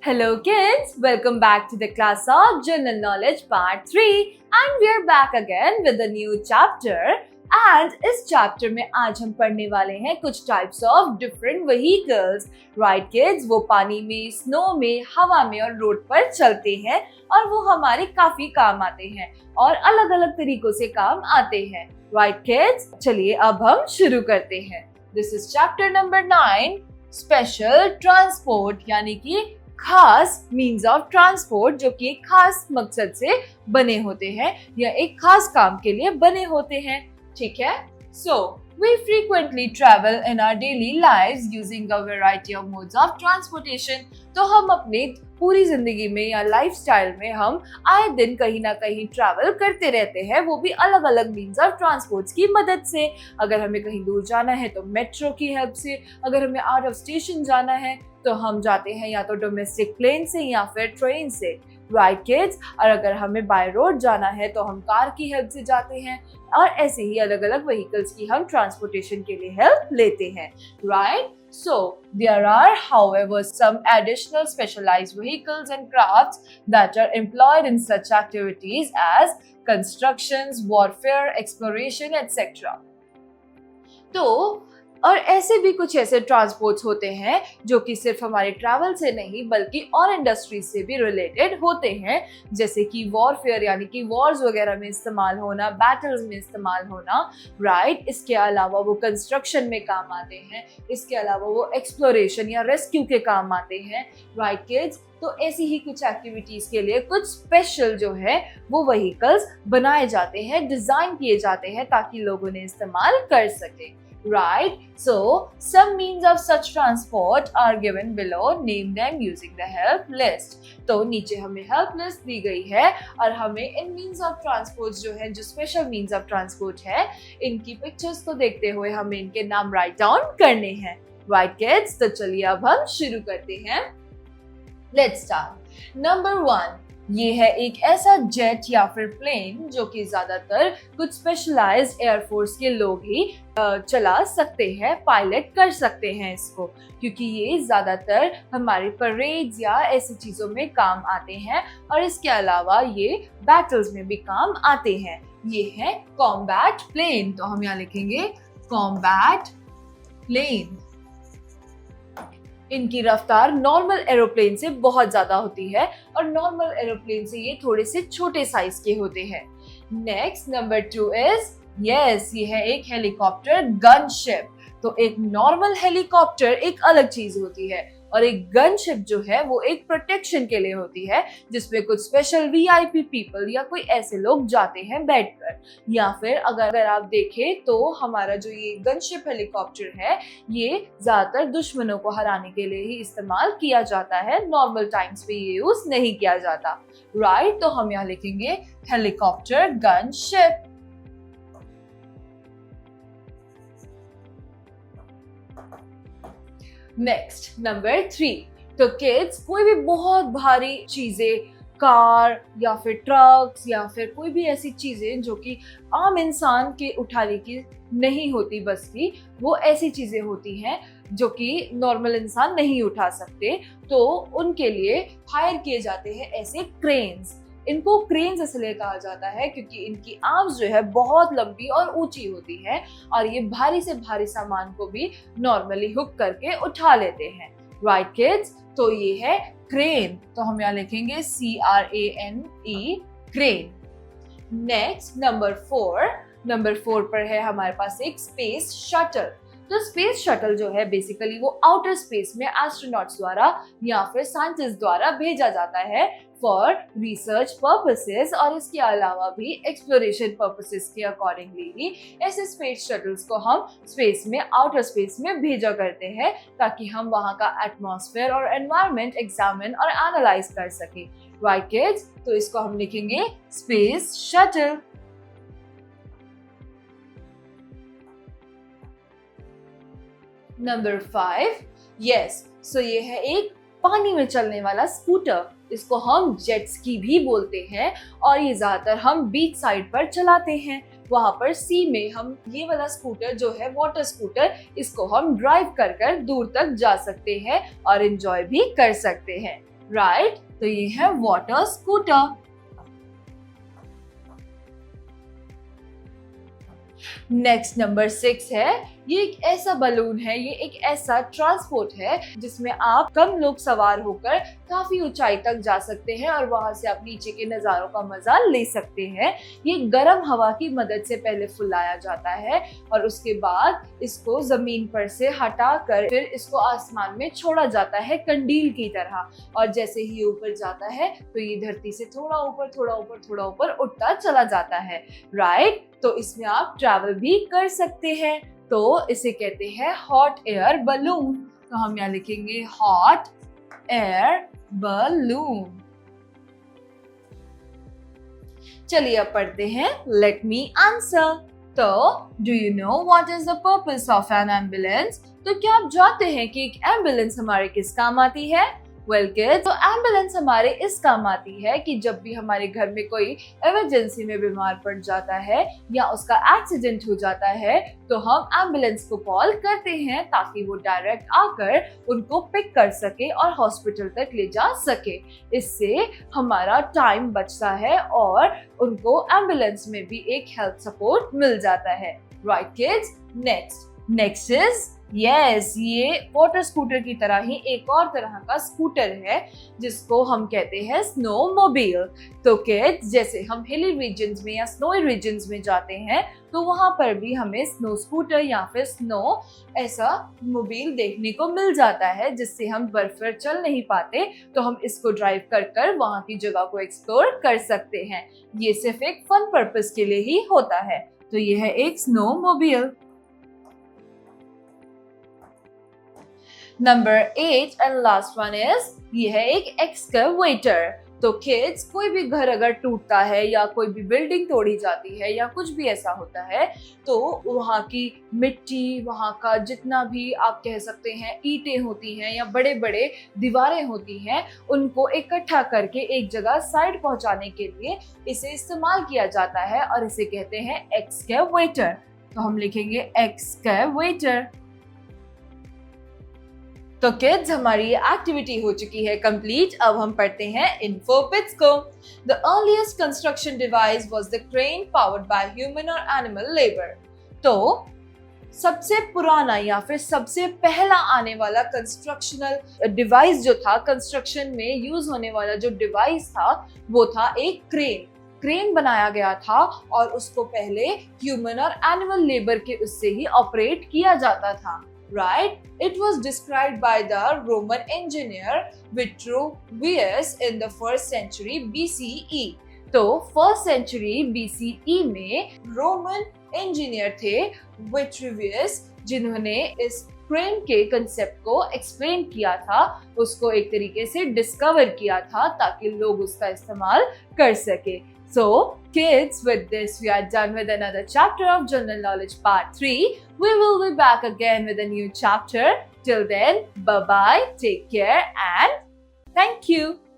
Hello kids, welcome back to the class of General Knowledge Part 3 and we are back again with a new chapter and इस chapter में आज हम पढ़ने वाले हैं कुछ types of different vehicles. Right kids, वो पानी में, snow में, हवा में और road पर चलते हैं और वो हमारे काफी काम आते हैं और अलग अलग तरीकों से काम आते हैं. Right kids, चलिए अब हम शुरू करते हैं. This is chapter number 9, Special Transport यानी कि खास मीन्स ऑफ ट्रांसपोर्ट जो कि एक खास मकसद से बने होते हैं या एक खास काम के लिए बने होते हैं. ठीक है. सो we frequently travel in our daily lives using a variety of modes of transportation. तो हम अपने पूरी जिंदगी में या लाइफस्टाइल में हम आए दिन कहीं ना कहीं ट्रैवल करते रहते हैं, वो भी अलग अलग मीन्स ऑफ ट्रांसपोर्ट्स की मदद से. अगर हमें कहीं दूर जाना है तो मेट्रो की हेल्प से, अगर हमें आउट ऑफ स्टेशन जाना है तो हम जाते हैं या तो डोमेस्टिक प्लेन से या फिर ट्रेन से. Right kids. और अगर हमें बाय रोड जाना है तो हम कार की हेल्प से जाते हैं और ऐसे ही अलग अलग व्हीकल्स की हम ट्रांसपोर्टेशन के लिए हेल्प लेते हैं. Right. So, there are, however, some additional specialized vehicles and crafts that are employed in such activities as constructions, warfare, exploration, etc. तो और ऐसे भी कुछ ऐसे ट्रांसपोर्ट्स होते हैं जो कि सिर्फ हमारे ट्रैवल से नहीं बल्कि और इंडस्ट्री से भी रिलेटेड होते हैं, जैसे कि वॉरफेयर यानी कि वॉर्स वगैरह में इस्तेमाल होना, बैटल्स में इस्तेमाल होना. राइट. इसके अलावा वो कंस्ट्रक्शन में काम आते हैं, इसके अलावा वो एक्सप्लोरेशन या रेस्क्यू के काम आते हैं. Right kids. तो ऐसी ही कुछ एक्टिविटीज के लिए कुछ स्पेशल जो है वो व्हीकल्स बनाए जाते हैं, डिजाइन किए जाते हैं ताकि लोग उन्हें इस्तेमाल कर सके. Right. So, some means of such transport are given below. Name them using the help list. तो नीचे हमें help list दी गई है और हमें इन means of transport जो है, जो special means of transport है, इनकी pictures को देखते हुए हमें इनके नाम write down करने हैं. Right kids? तो चलिए अब हम शुरू करते हैं. Let's start. Number 1. ये है एक ऐसा जेट या फिर प्लेन जो कि ज्यादातर कुछ स्पेशलाइज्ड एयरफोर्स के लोग ही चला सकते हैं, पायलट कर सकते हैं इसको, क्योंकि ये ज्यादातर हमारे परेड्स या ऐसी चीजों में काम आते हैं और इसके अलावा ये बैटल्स में भी काम आते हैं. ये है कॉम्बैट प्लेन. तो हम यहाँ लिखेंगे कॉम्बैट प्लेन. इनकी रफ्तार नॉर्मल एरोप्लेन से बहुत ज्यादा होती है और नॉर्मल एरोप्लेन से ये थोड़े से छोटे साइज के होते हैं. नेक्स्ट नंबर 2 इज ये है एक हेलीकॉप्टर गनशिप. तो एक नॉर्मल हेलीकॉप्टर एक अलग चीज होती है और एक गनशिप जो है वो एक प्रोटेक्शन के लिए होती है जिसमें कुछ स्पेशल वीआईपी पीपल या कोई ऐसे लोग जाते हैं बैठकर. या फिर अगर आप देखें तो हमारा जो ये गनशिप हेलीकॉप्टर है ये ज्यादातर दुश्मनों को हराने के लिए ही इस्तेमाल किया जाता है, नॉर्मल टाइम्स पे ये यूज नहीं किया जाता. राइट. तो हम यहाँ लिखेंगे हेलीकॉप्टर गनशिप. Next number 3. तो किड्स, कोई भी बहुत भारी चीजें, कार या फिर ट्रक्स या फिर कोई भी ऐसी चीजें जो कि आम इंसान के उठाने की नहीं होती बस की, वो ऐसी चीजें होती हैं जो कि नॉर्मल इंसान नहीं उठा सकते, तो उनके लिए हायर किए जाते हैं ऐसे क्रेन्स. इनको क्रेन्स इसलिए कहा जाता है क्योंकि इनकी आर्म्स जो है बहुत लंबी और ऊंची होती है और ये भारी से भारी सामान को भी नॉर्मली हुक करके उठा लेते हैं. Right kids. तो ये है क्रेन. तो हम यहाँ लिखेंगे CRANE crane. Next number 4. Number 4 पर है हमारे पास एक स्पेस शटल. तो स्पेस शटल जो है बेसिकली वो आउटर स्पेस में एस्ट्रोनॉट्स द्वारा या फिर साइंटिस्ट द्वारा भेजा जाता है फॉर रिसर्च पर्पसेस और इसके अलावा भी एक्सप्लोरेशन पर्पसेस के अकॉर्डिंगली ही ऐसे स्पेस शटल्स को हम स्पेस में, आउटर स्पेस में भेजा करते हैं ताकि हम वहाँ का एटमॉस्फेयर और एनवायरनमेंट एग्जामिन और एनालाइज कर सके. Right kids. तो इसको हम लिखेंगे स्पेस शटल. नंबर 5. सो ये है एक पानी में चलने वाला स्कूटर. इसको हम जेट स्की भी बोलते हैं और ये ज्यादातर हम बीच साइड पर चलाते हैं. वहां पर सी में हम ये वाला स्कूटर जो है वाटर स्कूटर, इसको हम ड्राइव कर दूर तक जा सकते हैं और एंजॉय भी कर सकते हैं. राइट? तो ये है वाटर स्कूटर। नेक्स्ट नंबर 6 है, ये एक ऐसा बलून है, ये एक ऐसा ट्रांसपोर्ट है जिसमें आप कम लोग सवार होकर काफी ऊंचाई तक जा सकते हैं और वहां से आप नीचे के नजारों का मजा ले सकते हैं। ये गर्म हवा की मदद से पहले फुलाया जाता है और उसके बाद इसको जमीन पर से हटाकर फिर इसको आसमान में छोड़ा जाता है कंडील की तरह, और जैसे ही ऊपर जाता है तो ये धरती से थोड़ा ऊपर थोड़ा ऊपर थोड़ा ऊपर उठता चला जाता है, राइट? तो इसमें आप ट्रैवल भी कर सकते हैं। तो इसे कहते हैं हॉट एयर बलून। तो हम यहाँ लिखेंगे हॉट एयर बलून। चलिए अब पढ़ते हैं लेट मी आंसर। तो do you know what is the purpose of N ambulance? तो क्या आप जानते हैं कि एक एम्बुलेंस हमारे किस काम आती है? वेल किड्स, तो एम्बुलेंस हमारे इस काम आती है कि जब भी हमारे घर में कोई इमरजेंसी में बीमार पड़ जाता है या उसका एक्सीडेंट हो जाता है तो हम एम्बुलेंस को कॉल करते हैं ताकि वो डायरेक्ट आकर उनको पिक कर सके और हॉस्पिटल तक ले जा सके। इससे हमारा टाइम बचता है और उनको एम्बुलेंस में भी एक हेल्थ सपोर्ट मिल जाता है, right kids? Next is yes, ये वाटर स्कूटर की तरह ही एक और तरह का स्कूटर है जिसको हम कहते हैं स्नोमोबाइल। तो किड्स, जैसे हम हिली रीजन्स में या स्नोई रीजन्स में जाते हैं तो वहां पर भी हमें स्नो स्कूटर या फिर स्नो ऐसा मोबाइल देखने को मिल जाता है जिससे हम बर्फ पर चल नहीं पाते तो हम इसको ड्राइव कर कर वहां की जगह को एक्सप्लोर कर सकते हैं। ये सिर्फ एक फन पर्पस के लिए ही होता है। तो ये है एक snowmobile. Number 8 and last one is, ये है एक एक्सकैवेटर। तो किड्स, कोई भी घर अगर टूटता है या कोई भी बिल्डिंग तोड़ी जाती है या कुछ भी ऐसा होता है तो वहाँ की मिट्टी, वहाँ का जितना भी आप कह सकते हैं ईंटें होती हैं या बड़े बड़े दीवारें होती हैं, उनको इकट्ठा करके एक जगह साइड पहुँचाने के लिए इसे इस्तेमाल किया जाता है और इसे कहते हैं एक्सकैवेटर। तो हम लिखेंगे एक्सकैवेटर। तो किड्स, हमारी ये एक्टिविटी हो चुकी है कंप्लीट। अब हम पढ़ते हैं इन्फो बिट्स को। The earliest construction device was the crane powered by human और एनिमल लेबर। तो सबसे पुराना या फिर सबसे पहला आने वाला कंस्ट्रक्शनल डिवाइस जो था, कंस्ट्रक्शन में यूज होने वाला जो डिवाइस था वो था एक क्रेन बनाया गया था और उसको पहले ह्यूमन और एनिमल लेबर के उससे ही ऑपरेट किया जाता था, right? It was described by the Roman engineer Vitruvius in the 1st century BCE. तो 1st century BCE में रोमन इंजीनियर थे विट्रूवियस जिन्होंने इस क्रेन के कंसेप्ट को एक्सप्लेन किया था, उसको एक तरीके से डिस्कवर किया था ताकि लोग उसका इस्तेमाल कर सके। So, kids, with this we are done with another chapter of General Knowledge Part 3. We will be back again with a new chapter. Till then, bye-bye, take care and thank you.